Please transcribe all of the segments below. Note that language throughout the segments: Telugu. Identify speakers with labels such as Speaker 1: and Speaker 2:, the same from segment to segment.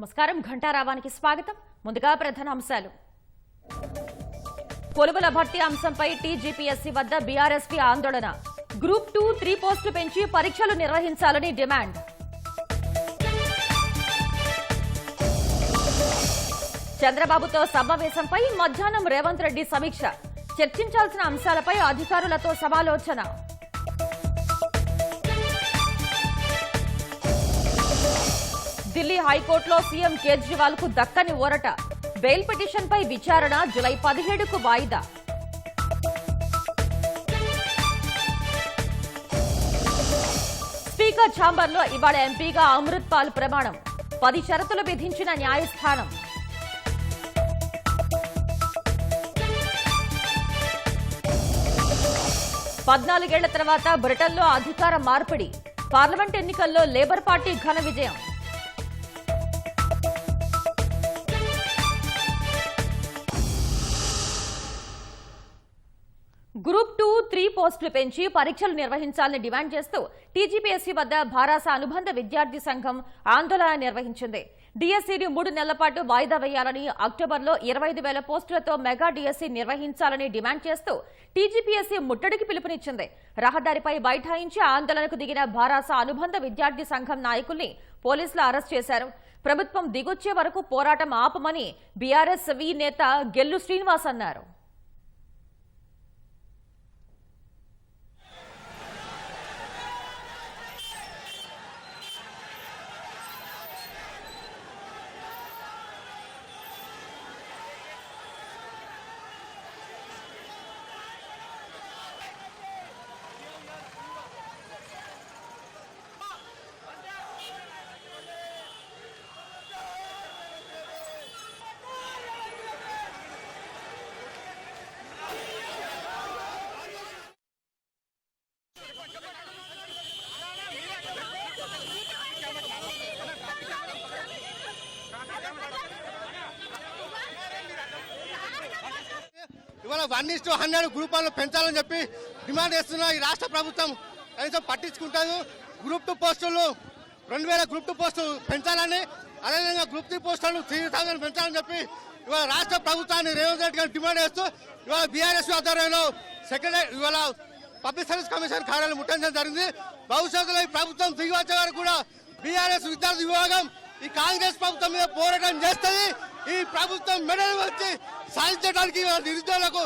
Speaker 1: నమస్కారం ఘంటారావానికి స్వాగతం. ముందుగా ప్రధాన అంశాలు. కొలువుల భర్తీ అంశంపై టీజీపీఎస్సీ వద్ద బీఆర్ఎస్పీ ఆందోళన. గ్రూప్ 2, 3 పోస్టులు పెంచి పరీక్షలు నిర్వహించాలని డిమాండ్. చంద్రబాబుతో సమావేశంపై మధ్యాహ్నం రేవంత్ రెడ్డి సమీక్ష. చర్చించాల్సిన అంశాలపై అధికారులతో సమాలోచన. ఢిల్లీ హైకోర్టులో సీఎం కేజ్రీవాల్ కు దక్కని ఊరట. బెయిల్ పిటిషన్పై విచారణ జూలై 17కు వాయిదా. స్పీకర్ ఛాంబర్లో ఇవాళ ఎంపీగా అమృత్ పాల్ ప్రమాణం. 10 షరతులు విధించిన న్యాయస్థానం. పద్నాలుగేళ్ల తర్వాత బ్రిటన్లో అధికార మార్పిడి. పార్లమెంట్ ఎన్నికల్లో లేబర్ పార్టీ ఘన విజయం. గ్రూప్ 2, 3 పోస్టులు పెంచి పరీక్షలు నిర్వహించాలని డిమాండ్ చేస్తూ టీజీపీఎస్సీ వద్ద భారాస అనుబంధ విద్యార్థి సంఘం ఆందోళన నిర్వహించింది. డీఎస్సీని 3 నెలల పాటు వాయిదా వేయాలని, అక్టోబర్లో 25,000 పోస్టులతో మెగా డీఎస్సీ నిర్వహించాలని డిమాండ్ చేస్తూ టీజీపీఎస్సీ ముట్టడికి పిలుపునిచ్చింది. రహదారిపై బైఠాయించి ఆందోళనకు దిగిన భారాస అనుబంధ విద్యార్థి సంఘం నాయకుల్ని పోలీసులు అరెస్ట్ చేశారు. ప్రభుత్వం దిగొచ్చే వరకు పోరాటం ఆపమని బీఆర్ఎస్వి నేత గెల్లు శ్రీనివాస్ అన్నారు.
Speaker 2: ఇవాళ 1:100 గ్రూప్ 1 పెంచాలని చెప్పి డిమాండ్ చేస్తున్న ఈ రాష్ట్ర ప్రభుత్వం కనీసం పట్టించుకుంటాను. గ్రూప్ 2 పోస్టులు 2000 గ్రూప్ 2 పోస్టులు పెంచాలని, అదేవిధంగా గ్రూప్ 3 పోస్టులను 3,000 పెంచాలని చెప్పి ఇవాళ రాష్ట్ర ప్రభుత్వాన్ని రేవంత్ రెడ్డి గారు డిమాండ్ చేస్తూ ఇవాళ బీఆర్ఎస్ ఆధ్వర్యంలో ఇవాళ పబ్లిక్ సర్వీస్ కమిషన్ కార్యాలయం ముట్టడించడం జరిగింది. భవిష్యత్తులో ఈ ప్రభుత్వం దిగి వచ్చే వరకు కూడా బీఆర్ఎస్ విద్యార్థి విభాగం ఈ కాంగ్రెస్ ప్రభుత్వం మీద పోరాటం చేస్తుంది. ఈ ప్రభుత్వం మెడలు వచ్చి సాధించడానికి నిరుద్యోగులకు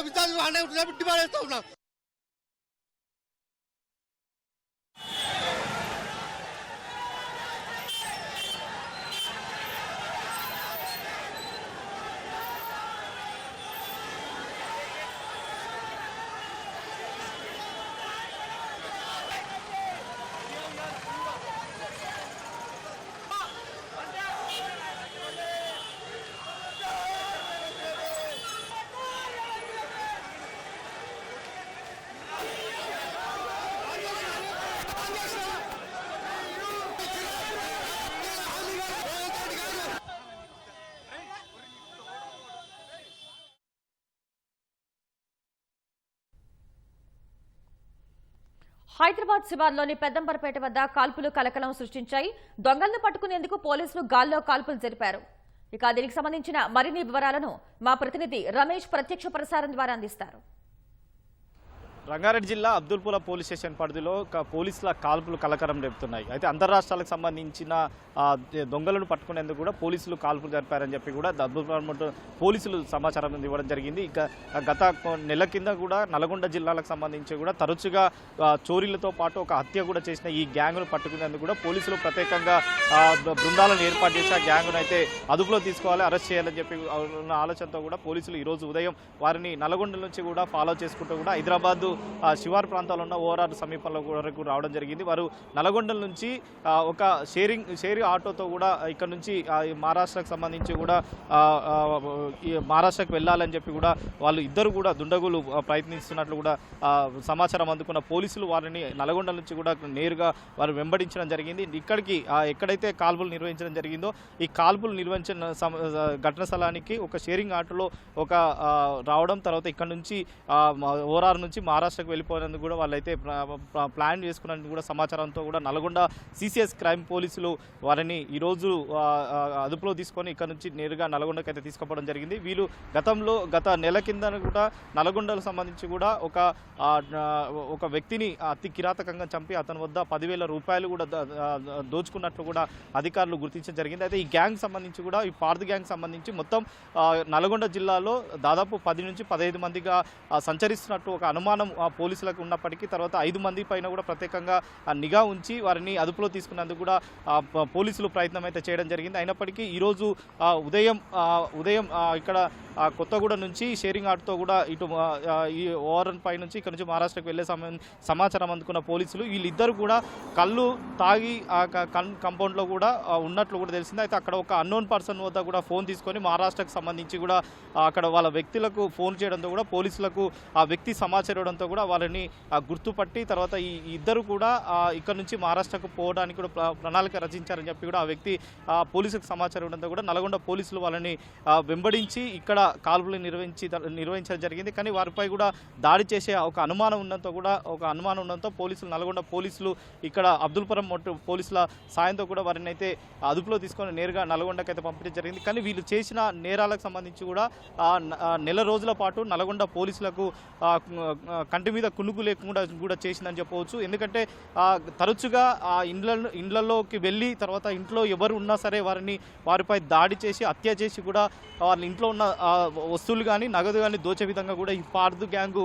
Speaker 2: విద్యార్థులు డిమాండ్ చేస్తూ ఉన్నాం.
Speaker 1: హైదరాబాద్ శివార్లోని పెద్దంబరపేట వద్ద కాల్పులు కలకలం సృష్టించాయి. దొంగలను పట్టుకునేందుకు పోలీసులు గాల్లో కాల్పులు జరిపారు. ఇక దీనికి సంబంధించిన మరిన్ని వివరాలను మా ప్రతినిధి రమేష్ ప్రత్యక్ష ప్రసారం ద్వారా అందిస్తారు.
Speaker 3: రంగారెడ్డి జిల్లా అబ్దుల్పుర పోలీస్ స్టేషన్ పరిధిలో పోలీసుల కాల్పులు కలకలం రేపుతున్నాయి. అయితే అంతర్ రాష్ట్రాలకు సంబంధించిన దొంగలను పట్టుకునేందుకు కూడా పోలీసులు కాల్పులు జరిపారని చెప్పి కూడా అబ్దుల్పుర పోలీసులు సమాచారం ఇవ్వడం జరిగింది. ఇక గత నెల కింద కూడా నల్గొండ జిల్లాలకు సంబంధించి కూడా తరచుగా చోరీలతో పాటు ఒక హత్య కూడా చేసిన ఈ గ్యాంగ్ను పట్టుకునేందుకు కూడా పోలీసులు ప్రత్యేకంగా బృందాలను ఏర్పాటు చేసి ఆ గ్యాంగ్ను అయితే అదుపులో తీసుకోవాలి, అరెస్ట్ చేయాలని చెప్పి ఉన్న ఆలోచనతో కూడా పోలీసులు ఈరోజు ఉదయం వారిని నల్గొండ నుంచి కూడా ఫాలో చేసుకుంటూ కూడా హైదరాబాద్ శివారు ప్రాంతాల్లో ఉన్న ఓఆర్ఆర్ సమీపంలో వరకు రావడం జరిగింది. వారు నల్గొండ నుంచి ఒక షేరింగ్ ఆటోతో కూడా ఇక్కడ నుంచి మహారాష్ట్రకు సంబంధించి కూడా మహారాష్ట్రకు వెళ్ళాలని చెప్పి కూడా వాళ్ళు ఇద్దరు కూడా దుండగులు ప్రయత్నిస్తున్నట్లు కూడా సమాచారం అందుకున్న పోలీసులు వారిని నల్గొండ నుంచి కూడా నేరుగా వారు వెంబడించడం జరిగింది. ఇక్కడికి ఎక్కడైతే కాల్పులు నిర్వహించడం జరిగిందో ఈ కాల్పులు నిర్వహించిన ఘటన స్థలానికి ఒక షేరింగ్ ఆటోలో ఒక రావడం, తర్వాత ఇక్కడ నుంచి ఓఆర్ఆర్ నుంచి మహారాష్ట్రకు వెళ్ళిపోయినందుకు కూడా వాళ్ళైతే ప్లాన్ చేసుకున్నందుకు కూడా సమాచారంతో కూడా నల్గొండ సిసిఎస్ క్రైమ్ పోలీసులు వారిని ఈరోజు అదుపులో తీసుకొని ఇక్కడ నుంచి నేరుగా నల్గొండకు అయితే తీసుకుపోవడం జరిగింది. వీళ్ళు గత నెల కింద కూడా నల్గొండకు సంబంధించి కూడా ఒక వ్యక్తిని అతి కిరాతకంగా చంపి అతని వద్ద 10,000 రూపాయలు కూడా దోచుకున్నట్లు కూడా అధికారులు గుర్తించడం జరిగింది. అయితే ఈ గ్యాంగ్ సంబంధించి కూడా ఈ పార్దు గ్యాంగ్ సంబంధించి మొత్తం నల్గొండ జిల్లాలో దాదాపు 10 నుంచి 15 మందిగా సంచరిస్తున్నట్టు ఒక అనుమానం పోలీసులకు ఉన్నప్పటికీ తర్వాత 5 మంది పైన కూడా ప్రత్యేకంగా నిఘా ఉంచి వారిని అదుపులో తీసుకున్నందుకు కూడా పోలీసులు ప్రయత్నం అయితే చేయడం జరిగింది. అయినప్పటికీ ఈరోజు ఉదయం ఇక్కడ కొత్తగూడ నుంచి షేరింగ్ ఆటోతో కూడా ఇటు ఈ ఓఆర్ఎన్ పై నుంచి ఇక్కడ నుంచి మహారాష్ట్రకు వెళ్లే సమాచారం అందుకున్న పోలీసులు వీళ్ళిద్దరు కూడా కళ్ళు తాగి కంపౌండ్లో కూడా ఉన్నట్లు కూడా తెలిసింది. అయితే అక్కడ ఒక అన్నోన్ పర్సన్ వద్ద కూడా ఫోన్ తీసుకొని మహారాష్ట్రకు సంబంధించి కూడా అక్కడ వాళ్ళ వ్యక్తులకు ఫోన్ చేయడంతో కూడా పోలీసులకు ఆ వ్యక్తి సమాచారం ఇవ్వడంతో కూడా వాళ్ళని గుర్తుపట్టి తర్వాత ఈ ఇద్దరు కూడా ఇక్కడ నుంచి మహారాష్ట్రకు పోవడానికి కూడా ప్రణాళిక రచించారని చెప్పి కూడా ఆ వ్యక్తి పోలీసులకు సమాచారం ఇవ్వడంతో కూడా నల్గొండ పోలీసులు వాళ్ళని వెంబడించి ఇక్కడ కాల్పులు నిర్వహించడం జరిగింది. కానీ వారిపై కూడా దాడి చేసే ఒక అనుమానం ఉండడంతో పోలీసులు నల్గొండ పోలీసులు ఇక్కడ అబ్దుల్పురం పోలీసుల సాయంతో కూడా వారిని అయితే అదుపులో తీసుకొని నేరుగా నల్గొండకు అయితే పంపించడం జరిగింది. కానీ వీళ్ళు చేసిన నేరాలకు సంబంధించి కూడా నెల రోజుల పాటు నల్గొండ పోలీసులకు కంటి మీద కునుకు లేకుండా కూడా చేసిందని చెప్పవచ్చు. ఎందుకంటే తరచుగా ఇండ్లలోకి వెళ్ళి తర్వాత ఇంట్లో ఎవరు ఉన్నా సరే వారిపై దాడి చేసి హత్య చేసి కూడా వాళ్ళ ఇంట్లో ఉన్న వస్తువులు కానీ నగదు కానీ దోచే విధంగా కూడా ఈ పార్దు గ్యాంగు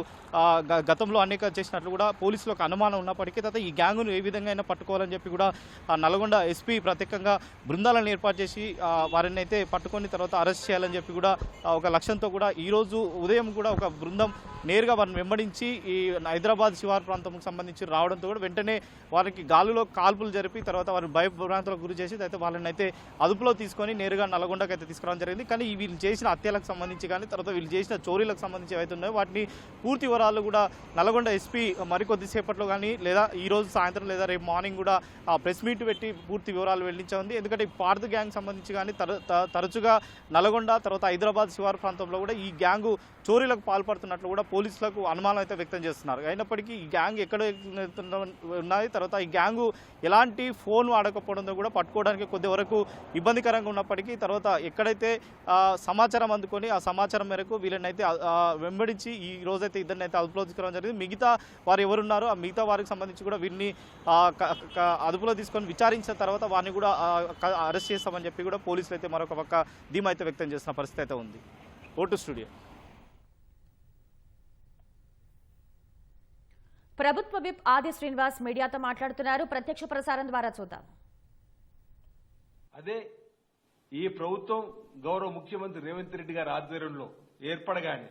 Speaker 3: గతంలో అనేక చేసినట్లు కూడా పోలీసులకు అనుమానం ఉన్నప్పటికీ తర్వాత ఈ గ్యాంగును ఏ విధంగా అయినా పట్టుకోవాలని చెప్పి కూడా నల్గొండ ఎస్పీ ప్రత్యేకంగా బృందాలను ఏర్పాటు చేసి వారిని అయితే పట్టుకొని తర్వాత అరెస్ట్ చేయాలని చెప్పి కూడా ఒక లక్ష్యంతో కూడా ఈరోజు ఉదయం కూడా ఒక బృందం నేరుగా వారిని వెంబడించి ఈ హైదరాబాద్ శివారు ప్రాంతంకు సంబంధించి రావడంతో కూడా వెంటనే వారికి గాలిలో కాల్పులు జరిపి తర్వాత వారిని భయభ్రాంతులకు గురి చేసి అయితే వాళ్ళని అయితే అదుపులో తీసుకొని నేరుగా నల్గొండకు అయితే తీసుకురావడం జరిగింది. కానీ వీళ్ళు చేసిన హత్యలకు సంబంధించి కానీ తర్వాత వీళ్ళు చేసిన చోరీలకు సంబంధించి ఏవైతే ఉన్నాయో వాటిని పూర్తి వివరాలు కూడా నల్గొండ ఎస్పీ మరికొద్దిసేపట్లో కానీ లేదా ఈరోజు సాయంత్రం లేదా రేపు మార్నింగ్ కూడా ప్రెస్ మీట్ పెట్టి పూర్తి వివరాలు వెల్లడించింది. ఎందుకంటే ఈ పార్దు గ్యాంగ్ సంబంధించి కానీ తరచుగా నల్గొండ తర్వాత హైదరాబాద్ శివారు ప్రాంతంలో కూడా ఈ గ్యాంగు చోరీలకు పాల్పడుతున్నట్లు కూడా పోలీసులకు అనుమానం అయితే వ్యక్తం చేస్తున్నారు. అయినప్పటికీ ఈ గ్యాంగ్ ఎక్కడ ఉన్నాయి తర్వాత ఈ గ్యాంగు ఎలాంటి ఫోన్ వాడకపోవడంతో కూడా పట్టుకోవడానికి కొద్ది వరకు ఇబ్బందికరంగా ఉన్నప్పటికీ తర్వాత ఎక్కడైతే సమాచారం అందుకొని ఆ సమాచారం మేరకు వీళ్ళని అయితే వెంబడించి ఈ రోజైతే ఇద్దరిని అయితే అదుపులో తీసుకోవడం జరిగింది. మిగతా వారు ఎవరున్నారో ఆ మిగతా వారికి సంబంధించి కూడా వీరిని అదుపులో తీసుకొని విచారించిన తర్వాత వారిని కూడా అరెస్ట్ చేస్తామని చెప్పి కూడా పోలీసులు అయితే మరొక పక్క ధీమా అయితే వ్యక్తం చేస్తున్న పరిస్థితి అయితే ఉంది. Vote studio.
Speaker 1: ప్రభుత్వ విప్ ఆది శ్రీనివాస్ మీడియాతో మాట్లాడుతున్నారు. ప్రత్యక్ష ప్రసారం ద్వారా చూద్దాం.
Speaker 4: అదే ఈ ప్రభుత్వం గౌరవ ముఖ్యమంత్రి రేవంత్ రెడ్డి గారి ఆధ్వర్యంలో ఏర్పడగానే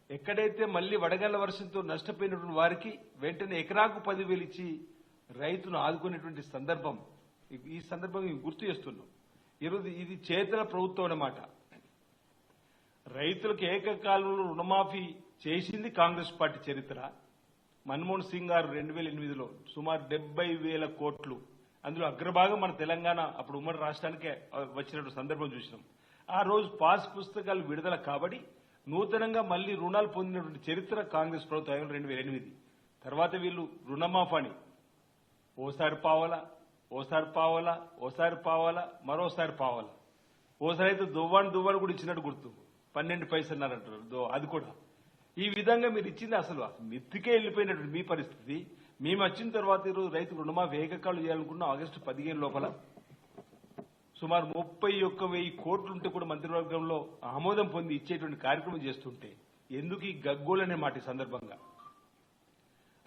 Speaker 4: ఎక్కడైతే మళ్లీ వడగళ్ల వర్షంతో నష్టపోయినటువంటి వారికి వెంటనే ఎకరాకు 10,000 ఇచ్చి రైతును ఆదుకునేటువంటి సందర్భం ఈ సందర్భంగా గుర్తు చేస్తున్నాం. ఈరోజు ఇది చేతల ప్రభుత్వం అన్నమాట. రైతులకు ఏకకాలంలో రుణమాఫీ చేసింది కాంగ్రెస్ పార్టీ చరిత్ర. మన్మోహన్ సింగ్ గారు 2008లో సుమారు 70,000 కోట్లు, అందులో అగ్రభాగం మన తెలంగాణ అప్పుడు ఉమ్మడి రాష్ట్రానికే వచ్చినటువంటి సందర్భం చూసినాం. ఆ రోజు పాస్ పుస్తకాలు విడుదల కాబట్టి నూతనంగా మళ్లీ రుణాలు పొందినటువంటి చరిత్ర కాంగ్రెస్ ప్రభుత్వం 2008. తర్వాత వీళ్ళు రుణమాఫాని ఓసారి పావాలా మరోసారి పావాలా, ఓసారి అయితే దువ్వాను కూడా ఇచ్చినట్టు గుర్తు 12 పైసలు అన్నారంటారు. అది కూడా ఈ విధంగా మీరు ఇచ్చింది అసలు మిత్తికే వెళ్ళిపోయినటువంటి మీ పరిస్థితి. మేము వచ్చిన తర్వాత ఈరోజు రైతు రుణమాఫీ ఏకకాలు చేయాలనుకున్న ఆగస్టు 15 లోపల సుమారు 31,000 కోట్లుంటే కూడా మంత్రివర్గంలో ఆమోదం పొంది ఇచ్చేటువంటి కార్యక్రమం చేస్తుంటే ఎందుకు ఈ గగ్గోలనే మాట ఈ సందర్భంగా.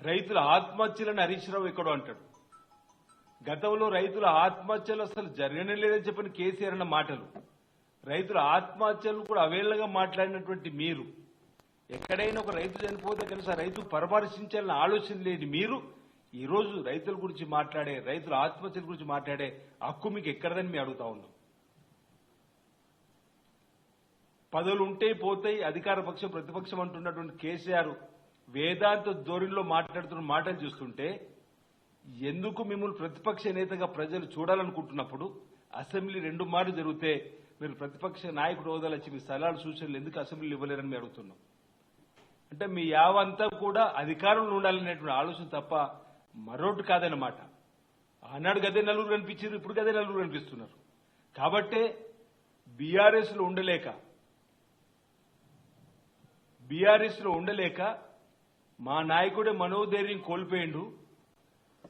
Speaker 4: రైతుల ఆత్మహత్యలను హరీష్ రావు ఎక్కడో అంటాడు. గతంలో రైతుల ఆత్మహత్యలు అసలు జరగనే లేదని చెప్పిన కేసీఆర్ అన్న మాటలు, రైతుల ఆత్మహత్యలు కూడా అవేళ్లగా మాట్లాడినటువంటి మీరు, ఎక్కడైనా ఒక రైతు చనిపోతే కనుక రైతు పరామర్శించాలని ఆలోచన లేని మీరు ఈ రోజు రైతుల గురించి మాట్లాడే, రైతుల ఆత్మహత్యల గురించి మాట్లాడే హక్కు మీకు ఎక్కడదని మేము అడుగుతా ఉన్నాం. పదవులు ఉంటే పోతాయి, అధికార పక్షం ప్రతిపక్షం అంటున్నటువంటి కేసీఆర్ వేదాంత ధోరణిలో మాట్లాడుతున్న మాటలు చూస్తుంటే ఎందుకు మిమ్మల్ని ప్రతిపక్ష నేతగా ప్రజలు చూడాలనుకుంటున్నప్పుడు అసెంబ్లీ 2 మార్లు జరిగితే మీరు ప్రతిపక్ష నాయకుడు హోదాలు వచ్చి మీ సలహాలు సూచనలు ఎందుకు అసెంబ్లీలు ఇవ్వలేరని మేము అడుగుతున్నాం. అంటే మీ యావంతా కూడా అధికారంలో ఉండాలనేటువంటి ఆలోచన తప్ప మరొకటి కాదన్నమాట. ఆనాడు గదే నలుగురు కనిపించారు, ఇప్పుడు గదే నలుగురు కనిపిస్తున్నారు. కాబట్టే బీఆర్ఎస్ లో ఉండలేక మా నాయకుడే మనోధైర్యం కోల్పోయిండు,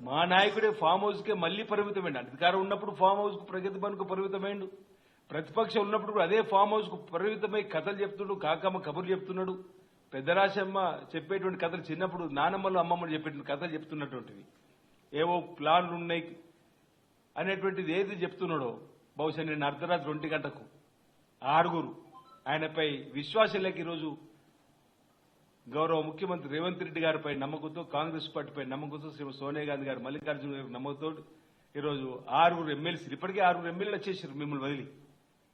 Speaker 4: మా నాయకుడే ఫామ్ హౌస్ కే మళ్లీ పరిమితమైండు. అధికారం ఉన్నప్పుడు ఫామ్ హౌస్ కు ప్రగతి భవన్ కు పరిమితమైండు, ప్రతిపక్షం ఉన్నప్పుడు కూడా అదే ఫామ్ హౌస్ కు పరిమితమై కథలు చెప్తున్నాడు, కాకమ్మ కబుర్లు చెప్తున్నాడు. పెద్దరాశమ్మ చెప్పేటువంటి కథలు చిన్నప్పుడు నానమ్మలు అమ్మమ్మలు చెప్పేటువంటి కథలు చెప్తున్నటువంటివి, ఏవో ప్లాన్లు ఉన్నాయి అనేటువంటిది ఏది చెప్తున్నాడో బహుశా నేను అర్ధరాత్రి 1 గంటకు ఆరుగురు ఆయనపై విశ్వాసం లేక ఈరోజు గౌరవ ముఖ్యమంత్రి రేవంత్ రెడ్డి గారిపై నమ్మకంతో, కాంగ్రెస్ పార్టీపై నమ్మకంతో, శ్రీమతి సోనియా గాంధీ గారు, మల్లికార్జున గారి నమ్మకంతో ఈరోజు 6 ఎమ్మెల్సీలు, ఇప్పటికే 6 ఎమ్మెల్యేలు వచ్చేసారు మిమ్మల్ని వదిలి.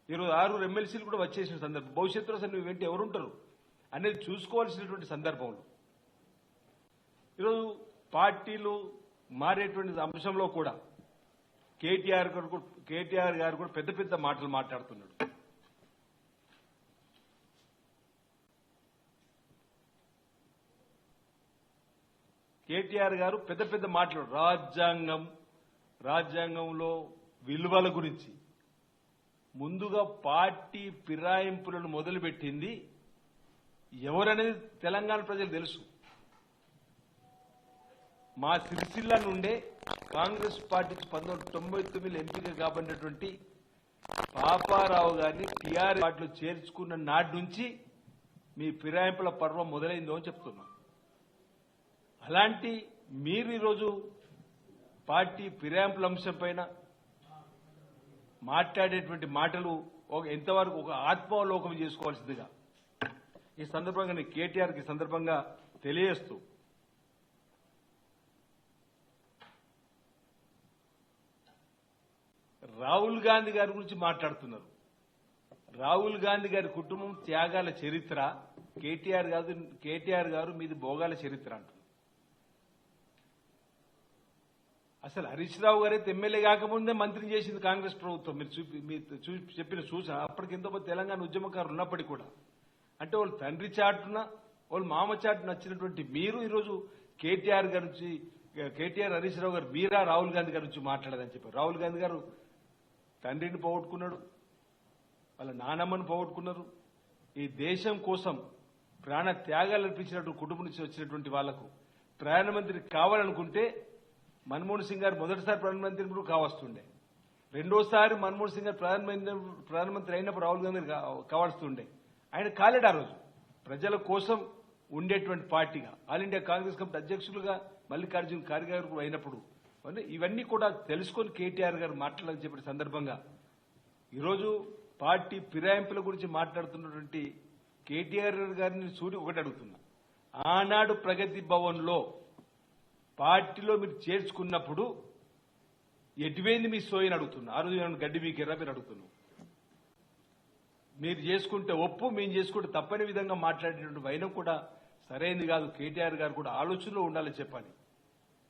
Speaker 4: ఈరోజు 6 ఎమ్మెల్సీలు కూడా వచ్చేసిన సందర్భం. భవిష్యత్తులో అసలు మీ వెంట ఎవరుంటారు అనేది చూసుకోవాల్సినటువంటి సందర్భంలో ఈరోజు పార్టీలు మారేటువంటి అంశంలో కూడా కేటీఆర్ గారు కూడా పెద్ద పెద్ద మాటలు మాట్లాడుతున్నాడు. కేటీఆర్ గారు పెద్ద పెద్ద మాటలు రాజ్యాంగంలో విలువల గురించి, ముందుగా పార్టీ ఫిరాయింపులను మొదలుపెట్టింది ఎవరనేది తెలంగాణ ప్రజలు తెలుసు. మా సిరిసిల్ల నుండే కాంగ్రెస్ పార్టీకి 1999 ఎంపిక కాబడినటువంటి పాపారావు గారిని టీఆర్ఎస్ పార్టీలో చేర్చుకున్న నాటి నుంచి మీ ఫిరాయింపుల పర్వం మొదలైందో అని చెప్తున్నాం. అలాంటి మీరు ఈరోజు పార్టీ ఫిరాయింపుల అంశం పైన మాట్లాడేటువంటి మాటలు ఎంతవరకు ఒక ఆత్మావలోకం చేసుకోవాల్సిందిగా ఈ సందర్భంగా నేను కేటీఆర్కి సందర్భంగా తెలియజేస్తూ, రాహుల్ గాంధీ గారి గురించి మాట్లాడుతున్నారు. రాహుల్ గాంధీ గారి కుటుంబం త్యాగాల చరిత్ర, కేటీఆర్ గారు మీది భోగాల చరిత్ర అంటున్నారు. అసలు హరీష్ రావు గారైతే ఎమ్మెల్యే కాకముందే మంత్రిని చేసింది కాంగ్రెస్ ప్రభుత్వం. మీరు చెప్పిన సూచన అప్పటికి ఎంతోమంది తెలంగాణ ఉద్యమకారులు ఉన్నప్పటికీ కూడా, అంటే వాళ్ళు తండ్రి చాటున వాళ్ళు మామ చాటున నచ్చినటువంటి మీరు ఈరోజు కేటీఆర్ హరీష్ రావు గారు మీరా రాహుల్ గాంధీ గారి నుంచి మాట్లాడదని చెప్పారు. రాహుల్ గాంధీ గారు తండ్రిని పోగొట్టుకున్నాడు, వాళ్ళ నానమ్మను పోగొట్టుకున్నారు. ఈ దేశం కోసం ప్రాణ త్యాగాలు అర్పించినటువంటి కుటుంబం నుంచి వచ్చినటువంటి వాళ్లకు ప్రధానమంత్రి కావాలనుకుంటే మన్మోహన్ సింగ్ గారు మొదటిసారి ప్రధానమంత్రి కావస్తుండే, రెండోసారి మన్మోహన్ సింగ్ గారు ప్రధానమంత్రి అయినప్పుడు రాహుల్ గాంధీ కావాల్స్తుండే. ఆయన కాలేడు. ఆ రోజు ప్రజల కోసం ఉండేటువంటి పార్టీగా ఆల్ ఇండియా కాంగ్రెస్ కమిటీ అధ్యక్షులుగా మల్లికార్జున ఖార్గే గారు అయినప్పుడు ఇవన్నీ కూడా తెలుసుకొని కేటీఆర్ గారు మాట్లాడాలని చెప్పిన సందర్భంగా ఈరోజు పార్టీ ఫిరాయింపుల గురించి మాట్లాడుతున్నటువంటి కేటీఆర్ గారిని ఒకటి అడుగుతున్నా. ఆనాడు ప్రగతి భవన్ లో పార్టీలో మీరు చేర్చుకున్నప్పుడు ఎటువైంది మీ సోయని అడుగుతున్నా. ఆ రోజు గడ్డి మీకెర్రా మీరు అడుగుతున్నాం. మీరు చేసుకుంటే ఒప్పు, మేము చేసుకుంటే తప్పని విధంగా మాట్లాడేటువంటి వైనం కూడా సరైనది కాదు. కేటీఆర్ గారు కూడా ఆలోచనలో ఉండాలని చెప్పాలి.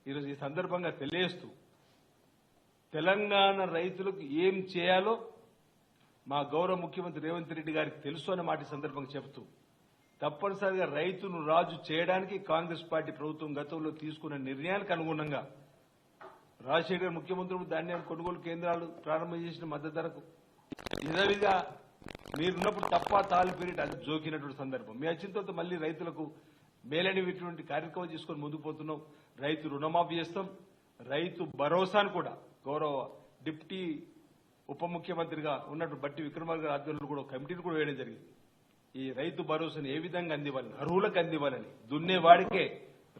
Speaker 4: ఈరోజు ఈ సందర్భంగా తెలియజేస్తూ, తెలంగాణ రైతులకు ఏం చేయాలో మా గౌరవ ముఖ్యమంత్రి రేవంత్ రెడ్డి గారికి తెలుసు అన్న మాట సందర్భంగా చెబుతూ, తప్పనిసరిగా రైతును రాజు చేయడానికి కాంగ్రెస్ పార్టీ ప్రభుత్వం గతంలో తీసుకున్న నిర్ణయాలకు అనుగుణంగా రాజశేఖర్ ముఖ్యమంత్రులు ధాన్యం కొనుగోలు కేంద్రాలు ప్రారంభం చేసిన మద్దతు ధరకు ఇదవిగా మీరున్నప్పుడు తప్ప తాలు పీరియడ్ అది జోకినటువంటి సందర్భం. మీ వచ్చిన తర్వాత మళ్లీ రైతులకు మేలైనటువంటి కార్యక్రమం తీసుకొని ముందుకు పోతున్నాం. రైతు రుణమాఫీ చేస్తాం. రైతు భరోసాను కూడా గౌరవ డిప్యూటీ ఉప ముఖ్యమంత్రిగా ఉన్నట్టు బట్టి విక్రమార్క గారి ఆధ్వర్యంలో కూడా కమిటీని కూడా వేయడం జరిగింది. ఈ రైతు భరోసాను ఏ విధంగా అందివ్వాలని, అర్హులకు అందివ్వాలని, దున్నేవాడికే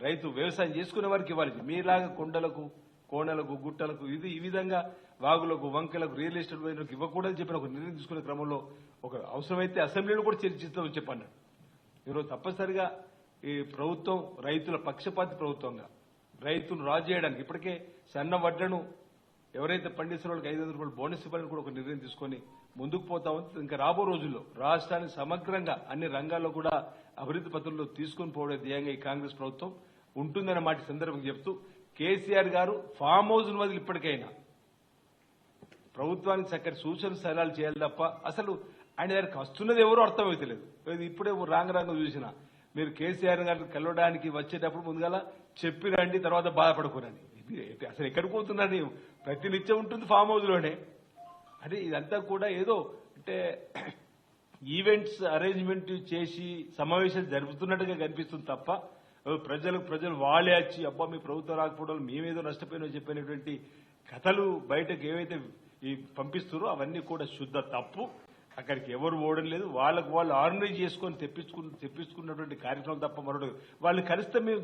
Speaker 4: రైతు వ్యవసాయం చేసుకునే వారికి ఇవ్వాలి. మీలాగా కొండలకు, కోణలకు, గుట్టలకు ఈ విధంగా వాగులకు, వంకలకు, రియల్ ఎస్టేట్ వైపులకు ఇవ్వకూడదని చెప్పిన ఒక నిర్ణయం తీసుకునే క్రమంలో ఒక అవసరమైతే అసెంబ్లీలో కూడా చర్చిస్తామని చెప్పన్నాడు. ఈరోజు తప్పనిసరిగా ఈ ప్రభుత్వం రైతుల పక్షపాతి ప్రభుత్వంగా రైతును రాజు చేయడానికి ఇప్పటికే సన్న వడ్లను ఎవరైతే పండిస్తున్న వాళ్ళకి 500 రూపాయలు బోనస్ ఇవ్వాలని కూడా ఒక నిర్ణయం తీసుకొని ముందుకు పోతామని, ఇంకా రాబో రోజుల్లో రాష్ట్రాన్ని సమగ్రంగా అన్ని రంగాల్లో కూడా అభివృద్ధి పథంలో తీసుకుని పోవడం ధ్యేయంగా ఈ కాంగ్రెస్ ప్రభుత్వం ఉంటుందన్న మాట సందర్భంగా చెప్తూ, కేసీఆర్ గారు ఫామ్ హౌస్ వదిలి ఇప్పటికైనా ప్రభుత్వానికి చక్కటి సూచన సలహాలు చేయాలి తప్ప అసలు ఆయన దగ్గరికి వస్తున్నది ఎవరో అర్థమైతలేదు. ఇప్పుడే రాంగ చూసిన మీరు కేసీఆర్ గారిని కలవడానికి వచ్చేటప్పుడు ముందుగా చెప్పి రండి, తర్వాత బాధపడుకోరండి. అసలు ఎక్కడికి పోతున్నారని ప్రతినిత్యం ఉంటుంది ఫామ్ హౌస్ లోనే. అంటే ఇదంతా కూడా ఏదో అంటే ఈవెంట్స్ అరేంజ్మెంట్ చేసి సమావేశాలు జరుపుతున్నట్టుగా కనిపిస్తుంది తప్ప ప్రజలు వాళ్ళే వచ్చి అబ్బా మీ ప్రభుత్వం రాకపోవడం మేమేదో నష్టపోయినా చెప్పినటువంటి కథలు బయటకు ఏవైతే పంపిస్తారో అవన్నీ కూడా శుద్ధ తప్పు. అక్కడికి ఎవరు ఓడడం లేదు. వాళ్ళకు వాళ్ళు ఆర్గనైజ్ చేసుకొని తెప్పించుకున్నటువంటి కార్యక్రమం తప్ప మరొకటి. వాళ్ళు కలిస్తే మేము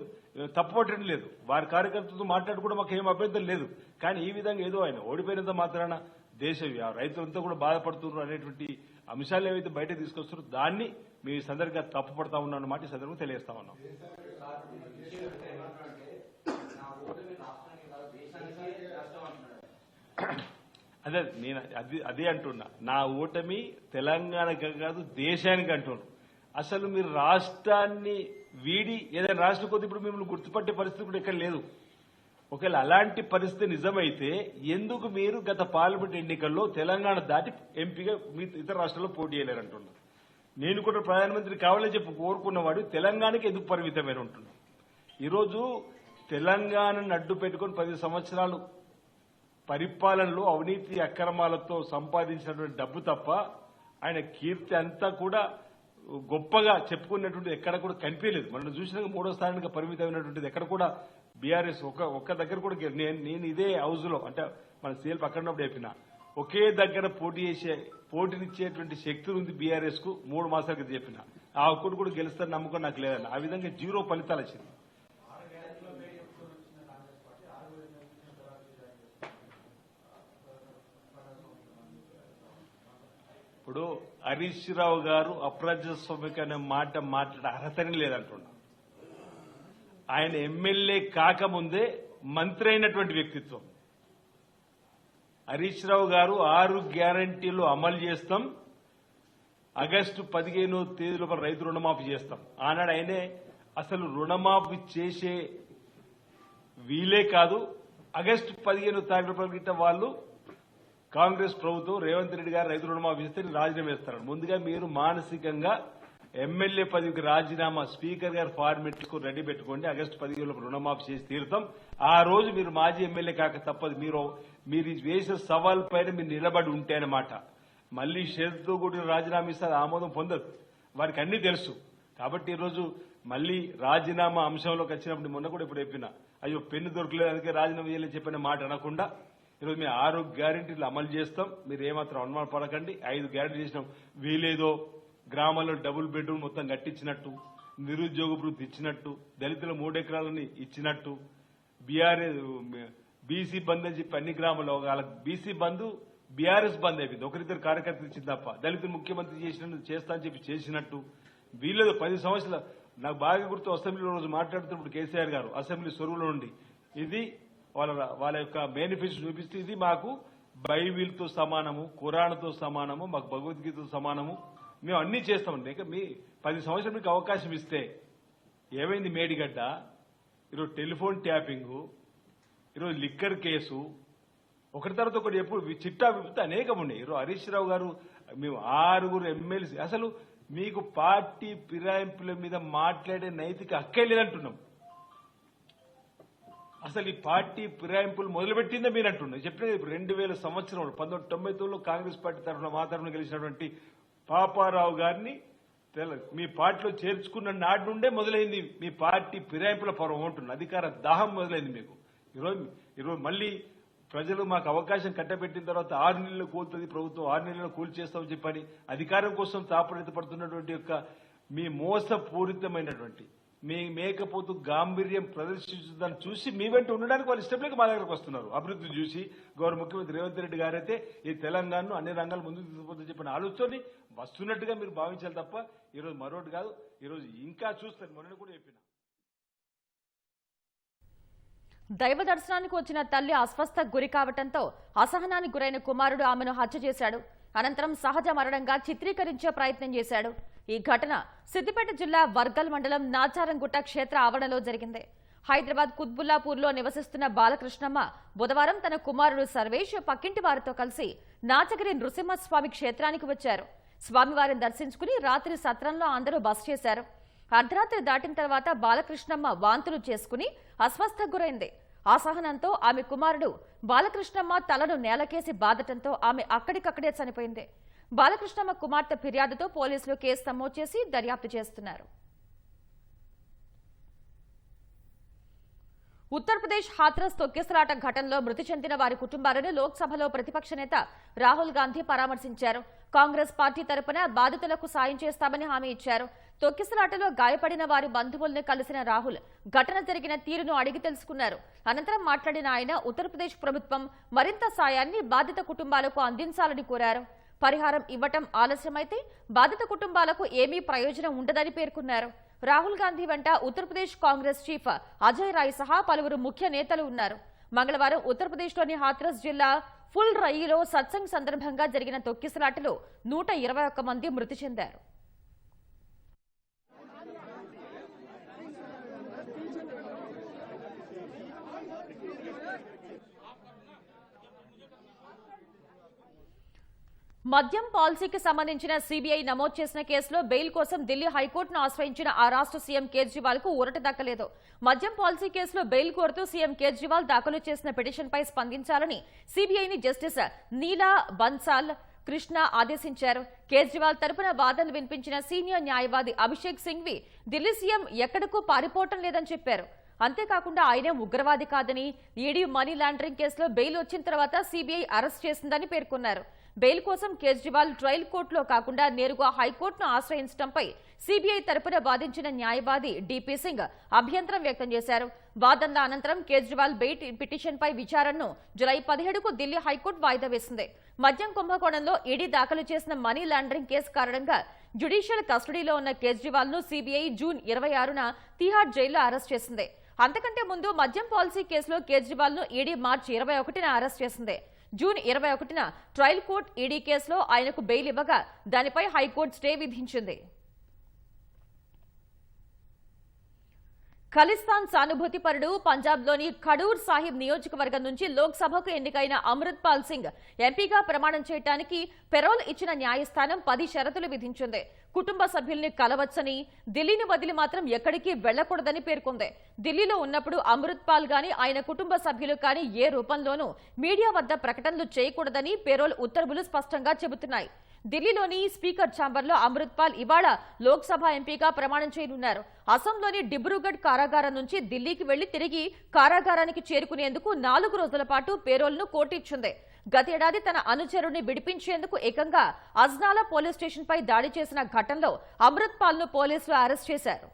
Speaker 4: తప్పుపట్టడం లేదు. వారి కార్యకర్తలతో మాట్లాడుకోవడం మాకు ఏం అభ్యంతరం లేదు. కానీ ఈ విధంగా ఏదో ఆయన ఓడిపోయినంత మాత్రాన దేశ రైతులంతా కూడా బాధపడుతున్నారు అనేటువంటి అంశాలు ఏవైతే బయట తీసుకొస్తారో దాన్ని మీ సందర్భంగా తప్పుపడతా ఉన్నాం అన్నమాట ఈ సందర్భంగా తెలియజేస్తా ఉన్నాం. అదే అంటున్నా, నా ఓటమి తెలంగాణకి కాదు దేశానికి అంటున్నాను. అసలు మీరు రాష్ట్రాన్ని వీడి ఏదైనా రాష్ట్రం కొద్ది ఇప్పుడు మిమ్మల్ని గుర్తుపట్టే పరిస్థితి కూడా ఎక్కడ లేదు. ఒకవేళ అలాంటి పరిస్థితి నిజమైతే ఎందుకు మీరు గత పార్లమెంట్ ఎన్నికల్లో తెలంగాణ దాటి ఎంపీగా మీ ఇతర రాష్ట్రాల్లో పోటీ చేయలేరంటున్నారు. నేను కూడా ప్రధానమంత్రి కావాలని చెప్పి కోరుకున్నవాడు తెలంగాణకి ఎందుకు పరిమితమైన ఉంటున్నాను. ఈరోజు తెలంగాణను అడ్డు పెట్టుకుని 10 సంవత్సరాలు పరిపాలనలో అవినీతి అక్రమాలతో సంపాదించినటువంటి డబ్బు తప్ప ఆయన కీర్తి అంతా కూడా గొప్పగా చెప్పుకున్నటువంటి ఎక్కడ కూడా కనిపించలేదు. మనం చూసినాక 3వ స్థానానికి పరిమితమైనటువంటిది ఎక్కడ కూడా బీఆర్ఎస్ ఒక్క దగ్గర కూడా నేను ఇదే హౌస్ లో అంటే మన సీఎల్ పక్కన ఉన్నప్పుడు చెప్పిన ఒకే దగ్గర పోటీనిచ్చేటువంటి శక్తి ఉంది బీఆర్ఎస్ కు 3 మాసాల క్రితం చెప్పిన. ఆ ఒక్కటి కూడా గెలుస్తారని నమ్మకం నాకు లేదన్న. ఆ విధంగా 0 ఫలితాలు వచ్చింది. ఇప్పుడు హరీష్ రావు గారు అప్రజాస్వామిక అనే మాట మాట్లాడే అర్హతని లేదంటున్నా. ఆయన ఎమ్మెల్యే కాకముందే మంత్రి అయినటువంటి వ్యక్తిత్వం. హరీష్ రావు గారు 6 గ్యారంటీలు అమలు చేస్తాం, ఆగస్టు 15వ తేదీలోపు రైతు రుణమాఫీ చేస్తాం. ఆనాడు ఆయనే అసలు రుణమాఫీ చేసే వీలే కాదు, ఆగస్టు 15వ తారీఖు వాళ్ళు కాంగ్రెస్ ప్రభుత్వం రేవంత్ రెడ్డి గారు రైతు రుణమాఫీ చేస్తే రాజీనామా వేస్తారు. ముందుగా మీరు మానసికంగా ఎమ్మెల్యే పదవికి రాజీనామా స్పీకర్ గారు ఫార్మెట్ కు రెడీ పెట్టుకోండి. ఆగస్టు 15 రుణమాఫీ చేసి తీరుతాం. ఆ రోజు మీరు మాజీ ఎమ్మెల్యే కాక తప్పదు. మీరు వేసిన సవాల్ పైన మీరు నిలబడి ఉంటే అన్నమాట. మళ్లీ షరతుతో కూడిన రాజీనామా ఇస్తారు, ఆమోదం పొందరు. వారికి అన్ని తెలుసు. కాబట్టి ఈరోజు మళ్లీ రాజీనామా అంశంలోకి వచ్చినప్పుడు మొన్న కూడా ఇప్పుడు చెప్పిన అయ్యో పెన్ను దొరకలేదు అందుకే రాజీనామా చేయాలని చెప్పిన మాట అనకుండా ఈరోజు మేము 6 గ్యారెంటీలు అమలు చేస్తాం. మీరు ఏమాత్రం అనుమాన పడకండి. 5 గ్యారెంటీ చేసినాం. వీలేదో గ్రామాల్లో డబుల్ బెడ్రూమ్ మొత్తం కట్టించినట్టు, నిరుద్యోగ వృత్తి ఇచ్చినట్టు, దళితుల 3 ఎకరాలని ఇచ్చినట్టు, బీసీ బంద్ అని చెప్పి అన్ని గ్రామాల్లో వాళ్ళకి బీసీ బంద్ బీఆర్ఎస్ బంద్ అయిపోయింది. ఒకరిద్దరు కార్యకర్తలు ఇచ్చింది తప్ప. దళితులు ముఖ్యమంత్రి చేసినట్టు చేస్తా అని చెప్పి చేసినట్టు వీళ్ళేదో 10 సంవత్సరాలు నాకు బాగా గుర్తు. అసెంబ్లీలో రోజు మాట్లాడుతున్నప్పుడు కేసీఆర్ గారు అసెంబ్లీ సొరువులో నుండి ఇది వాళ్ళ యొక్క మేనిఫెస్టో చూపిస్తే ఇది మాకు బైబిల్తో సమానము, ఖురాన్తో సమానము, మాకు భగవద్గీతతో సమానము, మేము అన్ని చేస్తామండి. ఇక మీ 10 సంవత్సరాలు మీకు అవకాశం ఇస్తే ఏమైంది? మేడిగడ్డ, ఈరోజు టెలిఫోన్ ట్యాపింగ్, ఈరోజు లిక్కర్ కేసు, ఒకటి తర్వాత ఒకటి ఎప్పుడు చిట్టా విప్పితే అనేకం ఉన్నాయి. ఈరోజు హరీష్ రావు గారు మేము 6 ఎమ్మెల్సీ. అసలు మీకు పార్టీ ఫిరాయింపుల మీద మాట్లాడే నైతిక హక్కే లేదంటున్నాం. అసలు ఈ పార్టీ ఫిరాయింపులు మొదలుపెట్టిందే మీరు అంటున్నారు. చెప్పినది ఇప్పుడు 2000 సంవత్సరంలో 1999లో కాంగ్రెస్ పార్టీ తరఫున మా తరఫున గెలిచినటువంటి పాపారావు గారిని మీ పార్టీలో చేర్చుకున్న నాటి నుండే మొదలైంది మీ పార్టీ ఫిరాయింపుల పర్వం ఉంటుంది. అధికార దాహం మొదలైంది మీకు. ఈరోజు మళ్లీ ప్రజలు మాకు అవకాశం కట్టబెట్టిన తర్వాత 6 నెలలు కూలుతుంది ప్రభుత్వం, 6 నెలలు కూల్ చేస్తామని చెప్పని అధికారం కోసం తాపడితపడుతున్నటువంటి యొక్క మీ మోసపూరితమైనటువంటి మీ మేకపోతు గాంభీర్యం ప్రదర్శించుదని చూసి మీ వెంట ఉండడానికి వాళ్ళు ఇష్టం లేక మా దగ్గరకు వస్తున్నారు. అభివృద్ధి చూసి గౌరవ ముఖ్యమంత్రి రేవంత్ రెడ్డి గారైతే ఈ తెలంగాణను అన్ని రంగాలు ముందుకు తీసుకుపోతుందని చెప్పిన ఆలోచనని వస్తున్నట్టుగా మీరు భావించాలి తప్ప ఈరోజు మరొకటి కాదు. ఈరోజు ఇంకా చూస్తారు. మొన్న కూడా చెప్పిన
Speaker 1: దైవ దర్శనానికి వచ్చిన తల్లి అస్వస్థకు గురి కావడంతో అసహనానికి గురైన కుమారుడు ఆమెను హత్య చేశాడు. అనంతరం సహజ మరణంగా చిత్రీకరించే ప్రయత్నం చేశాడు. ఈ ఘటన సిద్దిపేట జిల్లా వర్గల్ మండలం నాచారంగుట్ట క్షేత్ర ఆవరణలో జరిగింది. హైదరాబాద్ కుత్బుల్లాపూర్లో నివసిస్తున్న బాలకృష్ణమ్మ బుధవారం తన కుమారుడు సర్వేష్ పక్కింటి వారితో కలిసి నాచగిరి నృసింహస్వామి క్షేత్రానికి వచ్చారు. స్వామివారిని దర్శించుకుని రాత్రి సత్రంలో అందరూ బస చేశారు. అర్ధరాత్రి దాటిన తర్వాత బాలకృష్ణమ్మ వాంతులు చేసుకుని అస్వస్థకు గురైంది. అసహనంతో ఆమె కుమారుడు బాలకృష్ణమ్మ తలను నేలకేసి బాదటంతో ఆమె అక్కడికక్కడే చనిపోయింది. బాలకృష్ణమ్మ కుమార్తె ఫిర్యాదుతో పోలీసులు కేసు నమోదు చేసి దర్యాప్తు చేస్తున్నారు. ఉత్తరప్రదేశ్ హాథ్రస్ తొక్కిసలాట ఘటనలో మృతి చెందిన వారి కుటుంబాలను లోక్సభలో ప్రతిపక్ష నేత రాహుల్ గాంధీ పరామర్శించారు. కాంగ్రెస్ పార్టీ తరపున బాధితులకు సాయం చేస్తామని హామీ ఇచ్చారు. తొక్కిసలాటలో గాయపడిన వారి బంధువులను కలిసిన రాహుల్ ఘటన జరిగిన తీరును అడిగి తెలుసుకున్నారు. అనంతరం మాట్లాడిన ఆయన ఉత్తరప్రదేశ్ ప్రభుత్వం మరింత సాయాన్ని బాధిత కుటుంబాలకు అందించాలని కోరారు. పరిహారం ఇవ్వటం ఆలస్యమైతే బాధిత కుటుంబాలకు ఏమీ ప్రయోజనం ఉండదని పేర్కొన్నారు. రాహుల్ గాంధీ వెంట ఉత్తరప్రదేశ్ కాంగ్రెస్ చీఫ్ అజయ్ రాయ్ సహా పలువురు ముఖ్య నేతలు ఉన్నారు. మంగళవారం ఉత్తరప్రదేశ్లోని హాథ్రస్ జిల్లా ఫుల్ రైలో సత్సంగ్ సందర్భంగా జరిగిన తొక్కిసలాటలో 121 మంది మృతి చెందారు. మద్యం పాలసీకి సంబంధించిన సీబీఐ నమోదు చేసిన కేసులో బెయిల్ కోసం ఢిల్లీ హైకోర్టును ఆశ్రయించిన ఆ రాష్ట్ర సీఎం కేజ్రీవాల్ కు ఊరట దక్కలేదు. మద్యం పాలసీ కేసులో బెయిల్ కోరుతూ సీఎం కేజ్రీవాల్ దాఖలు చేసిన పిటిషన్పై స్పందించాలని సీబీఐని జస్టిస్ నీలా బన్సాల్ కృష్ణ ఆదేశించారు. కేజ్రీవాల్ తరపున వాదనలు వినిపించిన సీనియర్ న్యాయవాది అభిషేక్ సింఘ్వి ఢిల్లీ సీఎం ఎక్కడకు పారిపోవటం లేదని చెప్పారు. అంతేకాకుండా ఆయనే ఉగ్రవాది కాదని, ఈడీ మనీ లాండరింగ్ కేసులో బెయిల్ వచ్చిన తర్వాత సీబీఐ అరెస్ట్ చేసిందని పేర్కొన్నారు. బెయిల్ కోసం కేజ్రీవాల్ ట్రయల్ కోర్టులో కాకుండా నేరుగా హైకోర్టును ఆశ్రయించడంపై సీబీఐ తరపున వాదించిన న్యాయవాది డీపీ సింగ్ అభ్యంతరం వ్యక్తం చేశారు. వాదనల అనంతరం కేజ్రీవాల్ బెయిల్ పిటిషన్పై విచారణను జులై 17కు ఢిల్లీ హైకోర్టు వాయిదా వేసింది. మద్యం కుంభకోణంలో ఈడీ దాఖలు చేసిన మనీ లాండరింగ్ కేసు కారణంగా జ్యుడిషియల్ కస్టడీలో ఉన్న కేజ్రీవాల్ ను సీబీఐ జూన్ 26న తిహార్ జైల్లో అరెస్ట్ చేసింది. అంతకంటే ముందు మద్యం పాలసీ కేసులో కేజ్రీవాల్ ను ఈడీ మార్చి 21న అరెస్ట్ చేసింది. జూన్ 21న ట్రయల్ కోర్టు ఈడీ కేసులో ఆయనకు బెయిల్ ఇవ్వగా దానిపై హైకోర్టు స్టే విధించింది. ఖలిస్తాన్ సానుభూతిపరుడు పంజాబ్లోని ఖడూర్ సాహిబ్ నియోజకవర్గం నుంచి లోక్సభకు ఎన్నికైన అమృత్ పాల్ సింగ్ ఎంపీగా ప్రమాణం చేయడానికి పెరోల్ ఇచ్చిన న్యాయస్థానం 10 షరతులు విధించింది. కుటుంబ సభ్యుల్ని కలవచ్చని, ఢిల్లీని వదిలి మాత్రం ఎక్కడికి వెళ్లకూడదని పేర్కొంది. ఢిల్లీలో ఉన్నప్పుడు అమృత్ పాల్ గాని ఆయన కుటుంబ సభ్యులు కానీ ఏ రూపంలోనూ మీడియా వద్ద ప్రకటనలు చేయకూడదని పెరోల్ ఉత్తర్వులు స్పష్టంగా చెబుతున్నాయి. ఢిల్లీలోని స్పీకర్ ఛాంబర్లో అమృత్ పాల్ ఇవాళ లోక్సభ ఎంపీగా ప్రమాణం చేయనున్నారు. అసోంలోని డిబ్రూగఢ్ కారాగారం నుంచి ఢిల్లీకి వెళ్లి తిరిగి కారాగారానికి చేరుకునేందుకు 4 రోజుల పాటు పేరోల్ను కోర్టు ఇచ్చింది. గతేడాది తన అనుచరుడిని విడిపించేందుకు ఏకంగా అజ్నాలా పోలీస్ స్టేషన్పై దాడి చేసిన ఘటనలో అమృత్ పాల్ను పోలీసులు అరెస్ట్ చేశారు.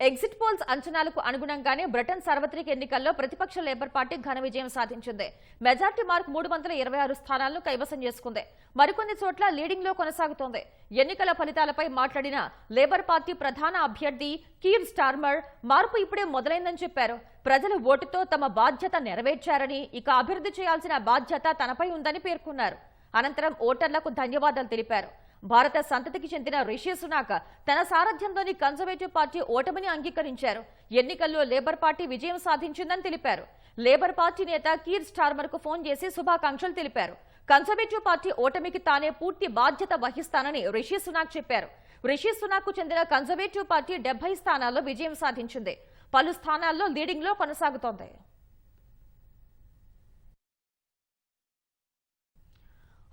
Speaker 1: ఎగ్జిట్ పోల్స్ అంచనాలకు అనుగుణంగానే బ్రిటన్ సార్వత్రిక ఎన్నికల్లో ప్రతిపక్ష లేబర్ పార్టీ ఘన విజయం సాధించింది. మెజార్టీ మార్క్ 326 స్థానాలను కైవసం చేసుకుంది. మరికొన్ని చోట్ల లీడింగ్ లో కొనసాగుతోంది. ఎన్నికల ఫలితాలపై మాట్లాడిన లేబర్ పార్టీ ప్రధాన అభ్యర్థి కీర్ స్టార్మర్ మార్పు ఇప్పుడే మొదలైందని చెప్పారు. ప్రజలు ఓటుతో తమ బాధ్యత నెరవేర్చారని, ఇక అభివృద్ధి చేయాల్సిన బాధ్యత తనపై ఉందని పేర్కొన్నారు. అనంతరం ఓటర్లకు ధన్యవాదాలు తెలిపారు. భారత సంతతికి చెందిన రిషి సునాక్ తన సారథ్యంలోని కన్జర్వేటివ్ పార్టీ ఓటమిని అంగీకరించారు. ఎన్నికల్లో లేబర్ పార్టీ విజయం సాధించిందని తెలిపారు. లేబర్ పార్టీ నేత కీర్ స్టార్మర్ కు ఫోన్ చేసి శుభాకాంక్షలు తెలిపారు. కన్జర్వేటివ్ పార్టీ ఓటమికి తానే పూర్తి బాధ్యత వహిస్తానని రిషి సునాక్ చెప్పారు. రిషి సునాక్ కు చెందిన కన్జర్వేటివ్ పార్టీ 70 స్థానాల్లో విజయం సాధించింది. పలు స్థానాల్లో లీడింగ్ లో కొనసాగుతోంది.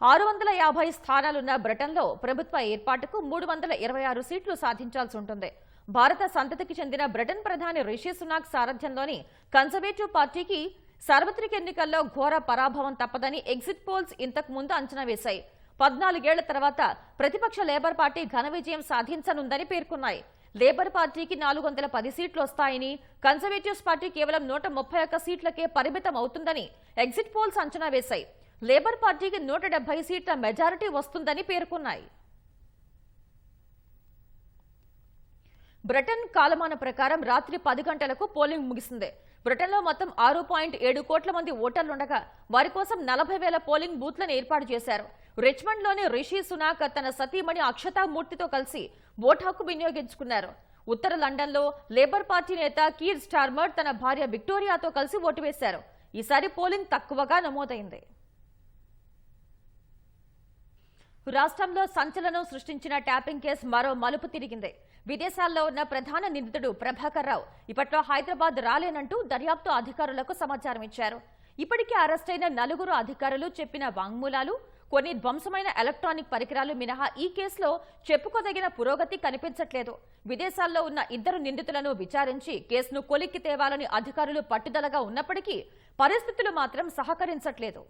Speaker 1: 650 స్థానాలున్న బ్రిటన్లో ప్రభుత్వ ఏర్పాటుకు 326 సీట్లు సాధించాల్సి ఉంటుంది. భారత సంతతికి చెందిన బ్రిటన్ ప్రధాని రిషి సునాక్ సారథ్యంలోని కన్జర్వేటివ్ పార్టీకి సార్వత్రిక ఎన్నికల్లో ఘోర పరాభవం తప్పదని ఎగ్జిట్ పోల్స్ ఇంతకు ముందు అంచనా వేశాయి. 14 ఏళ్ల తర్వాత ప్రతిపక్ష లేబర్ పార్టీ ఘన విజయం సాధించనుందని పేర్కొన్నాయి. లేబర్ పార్టీకి 410 సీట్లు వస్తాయని, కన్జర్వేటివ్స్ పార్టీ కేవలం 131 సీట్లకే పరిమితం అవుతుందని ఎగ్జిట్ పోల్స్ అంచనా వేశాయి. లేబర్ పార్టీకి 170 సీట్ల మెజారిటీ వస్తుందని పేర్కొన్నాయి. బ్రిటన్ కాలమాన ప్రకారం రాత్రి 10 గంటలకు పోలింగ్ ముగిసింది. బ్రిటన్లో మొత్తం 6.7 కోట్ల మంది ఓటర్లుండగా వారి కోసం 40,000 పోలింగ్ బూత్లను ఏర్పాటు చేశారు. రిచ్మండ్లోని రిషి సునాక్ తన సతీమణి అక్షతా మూర్తితో కలిసి ఓటు హక్కు వినియోగించుకున్నారు. ఉత్తర లండన్లో లేబర్ పార్టీ నేత కీర్ స్టార్మర్ తన భార్య విక్టోరియాతో కలిసి ఓటు వేశారు. ఈసారి పోలింగ్ తక్కువగా నమోదైంది. రాష్ట్రంలో సంచలనం సృష్టించిన ట్యాపింగ్ కేసు మరో మలుపు తిరిగింది. విదేశాల్లో ఉన్న ప్రధాన నిందితుడు ప్రభాకర్ రావు ఇప్పట్లో హైదరాబాద్ రాలేనంటూ దర్యాప్తు అధికారులకు సమాచారం ఇచ్చారు. ఇప్పటికే అరెస్టైన 4 అధికారులు చెప్పిన వాంగ్మూలాలు, కొన్ని ధ్వంసమైన ఎలక్ట్రానిక్ పరికరాలు మినహా ఈ కేసులో చెప్పుకోదగిన పురోగతి కనిపించట్లేదు. విదేశాల్లో ఉన్న 2 నిందితులను విచారించి కేసును కొలిక్కి తేవాలని అధికారులు పట్టుదలగా ఉన్నప్పటికీ పరిస్థితులు మాత్రం సహకరించట్లేదు.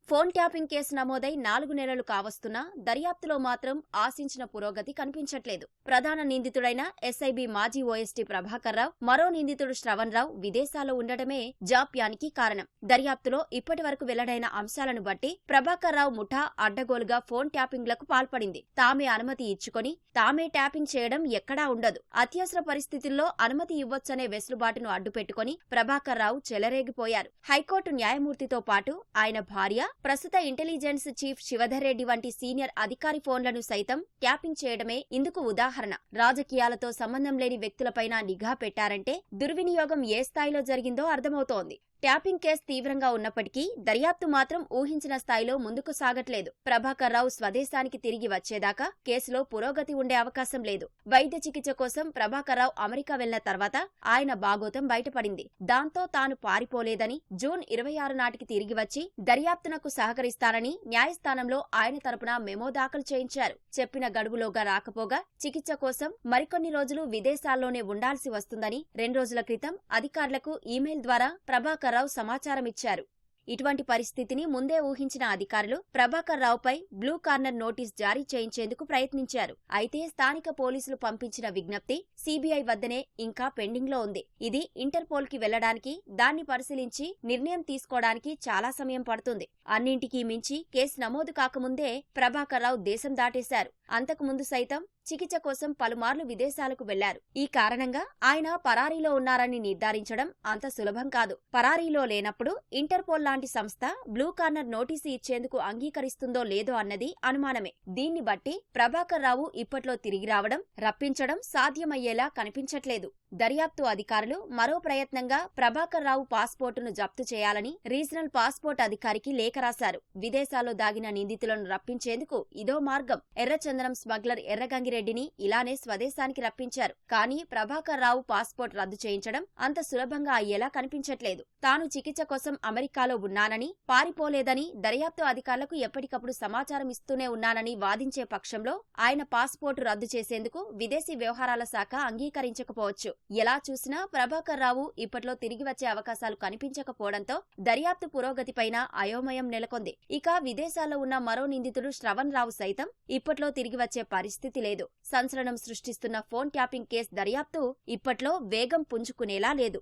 Speaker 5: ఫోన్ ట్యాపింగ్ కేసు నమోదై 4 నెలలు కావస్తున్నా దర్యాప్తులో మాత్రం ఆశించిన పురోగతి కనిపించట్లేదు. ప్రధాన నిందితుడైన ఎస్ఐబి మాజీ ఓఎస్టీ ప్రభాకర్ రావు, మరో నిందితుడు శ్రవణ్ రావు విదేశాల్లో ఉండటమే జాప్యానికి కారణం. దర్యాప్తులో ఇప్పటి వరకు వెల్లడైన అంశాలను బట్టి ప్రభాకర్ రావు ముఠా అడ్డగోలుగా ఫోన్ ట్యాపింగ్లకు పాల్పడింది. తామే అనుమతి ఇచ్చుకొని తామే ట్యాపింగ్ చేయడం ఎక్కడా ఉండదు. అత్యవసర పరిస్థితుల్లో అనుమతి ఇవ్వొచ్చనే వెసులుబాటును అడ్డుపెట్టుకుని ప్రభాకర్ రావు చెలరేగిపోయారు. హైకోర్టు న్యాయమూర్తితో పాటు ఆయన భార్య, ప్రస్తుత ఇంటెలిజెన్స్ చీఫ్ శివధర్ రెడ్డి వంటి సీనియర్ అధికారి ఫోన్లను సైతం ట్యాపింగ్ చేయడమే ఇందుకు ఉదాహరణ. రాజకీయాలతో సంబంధం లేని వ్యక్తులపైన నిఘా పెట్టారంటే దుర్వినియోగం ఏ స్థాయిలో జరిగిందో అర్థమవుతోంది. ట్యాపింగ్ కేసు తీవ్రంగా ఉన్నప్పటికీ దర్యాప్తు మాత్రం ఊహించిన స్థాయిలో ముందుకు సాగట్లేదు. ప్రభాకర్ రావు స్వదేశానికి తిరిగి వచ్చేదాకా కేసులో పురోగతి ఉండే అవకాశం లేదు. వైద్య చికిత్స కోసం ప్రభాకర్ రావు అమెరికా వెళ్లిన తర్వాత ఆయన బాగోతం బయటపడింది. దాంతో తాను పారిపోలేదని జూన్ 26 నాటికి తిరిగి వచ్చి దర్యాప్తునకు సహకరిస్తానని న్యాయస్థానంలో ఆయన తరపున మెమో దాఖలు చేయించారు. చెప్పిన గడువులోగా రాకపోగా చికిత్స కోసం మరికొన్ని రోజులు విదేశాల్లోనే ఉండాల్సి వస్తుందని 2 రోజుల క్రితం అధికారులకు ఈమెయిల్ ద్వారా ప్రభాకర్ రావు సమాచారమిచ్చారు. ఇటువంటి పరిస్థితిని ముందే ఊహించిన అధికారులు ప్రభాకర్ రావుపై బ్లూ కార్నర్ నోటీస్ జారీ చేయించేందుకు ప్రయత్నించారు. అయితే స్థానిక పోలీసులు పంపించిన విజ్ఞప్తి సిబిఐ వద్దనే ఇంకా పెండింగ్లో ఉంది. ఇది ఇంటర్పోల్ కి వెళ్లడానికి, దాన్ని పరిశీలించి నిర్ణయం తీసుకోవడానికి చాలా సమయం పడుతుంది. అన్నింటికీ మించి కేసు నమోదు కాకముందే ప్రభాకర్ రావు దేశం దాటేశారు. అంతకుముందు సైతం చికిత్స కోసం పలుమార్లు విదేశాలకు వెళ్లారు. ఈ కారణంగా ఆయన పరారీలో ఉన్నారని నిర్ధారించడం అంత సులభం కాదు. పరారీలో లేనప్పుడు ఇంటర్పోల్ లాంటి సంస్థ బ్లూ కార్నర్ నోటీసు ఇచ్చేందుకు అంగీకరిస్తుందో లేదో అన్నది అనుమానమే. దీన్ని బట్టి ప్రభాకర్ రావు ఇప్పట్లో తిరిగి రావడం, రప్పించడం సాధ్యమయ్యేలా కనిపించట్లేదు. దర్యాప్తు అధికారులు మరో ప్రయత్నంగా ప్రభాకర్ రావు పాస్పోర్టును జప్తు చేయాలని రీజనల్ పాస్పోర్ట్ అధికారికి లేఖ రాశారు. విదేశాల్లో దాగిన నిందితులను రప్పించేందుకు ఇదో మార్గం. ఎర్రచందనం స్మగ్లర్ ఎర్రగంగిరెడ్డిని ఇలానే స్వదేశానికి రప్పించారు. కానీ ప్రభాకర్ రావు పాస్పోర్ట్ రద్దు చేయించడం అంత సులభంగా అయ్యేలా కనిపించట్లేదు. తాను చికిత్స కోసం అమెరికాలో ఉన్నానని, పారిపోలేదని దర్యాప్తు అధికారులకు ఎప్పటికప్పుడు సమాచారం ఇస్తూనే ఉన్నానని వాదించే పక్షంలో ఆయన పాస్పోర్టు రద్దు చేసేందుకు విదేశీ వ్యవహారాల శాఖ అంగీకరించకపోవచ్చు. ఎలా చూసినా ప్రభాకర్ రావు ఇప్పట్లో తిరిగి వచ్చే అవకాశాలు కనిపించకపోవడంతో దర్యాప్తు పురోగతిపైన అయోమయం నెలకొంది. ఇక విదేశాల్లో ఉన్న మరో నిందితుడు శ్రవణ్ రావు సైతం ఇప్పట్లో తిరిగి వచ్చే పరిస్థితి లేదు. సంచలనం సృష్టిస్తున్న ఫోన్ ట్యాపింగ్ కేసు దర్యాప్తు ఇప్పట్లో వేగం పుంజుకునేలా లేదు.